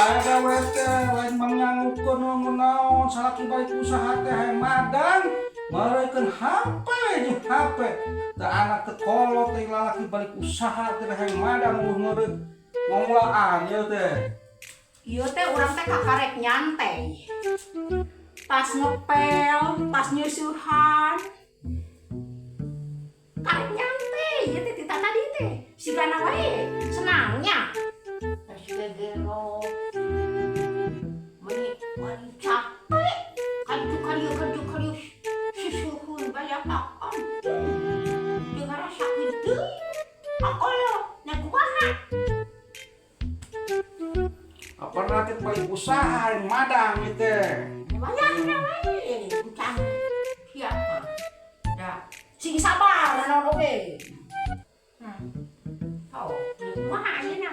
Ada wete lain mangangukeun naon salaki balik usaha teh hayang madang mareukeun HP jeung HP teu anak teu kolot teh lalaki balik usaha teh hayang madang ngeureut ngomulaan ieu teh. Ieu teh urang teh kakarek nyantai. Tas ngepel, tas nyusuhan. Karek nyantai, ieu teh tita tadi teh. Sigana wae senangnya. Tas gegero. Mani capek. Kaju susuhun banyak makan. Dengan rasa itu, aku lo nakuana. Apa nanti balik usaha yang madang itu? Banyaknya wae, bukan siapa? Ya, sing sabar naon oge. Oh, kumaha ayeuna?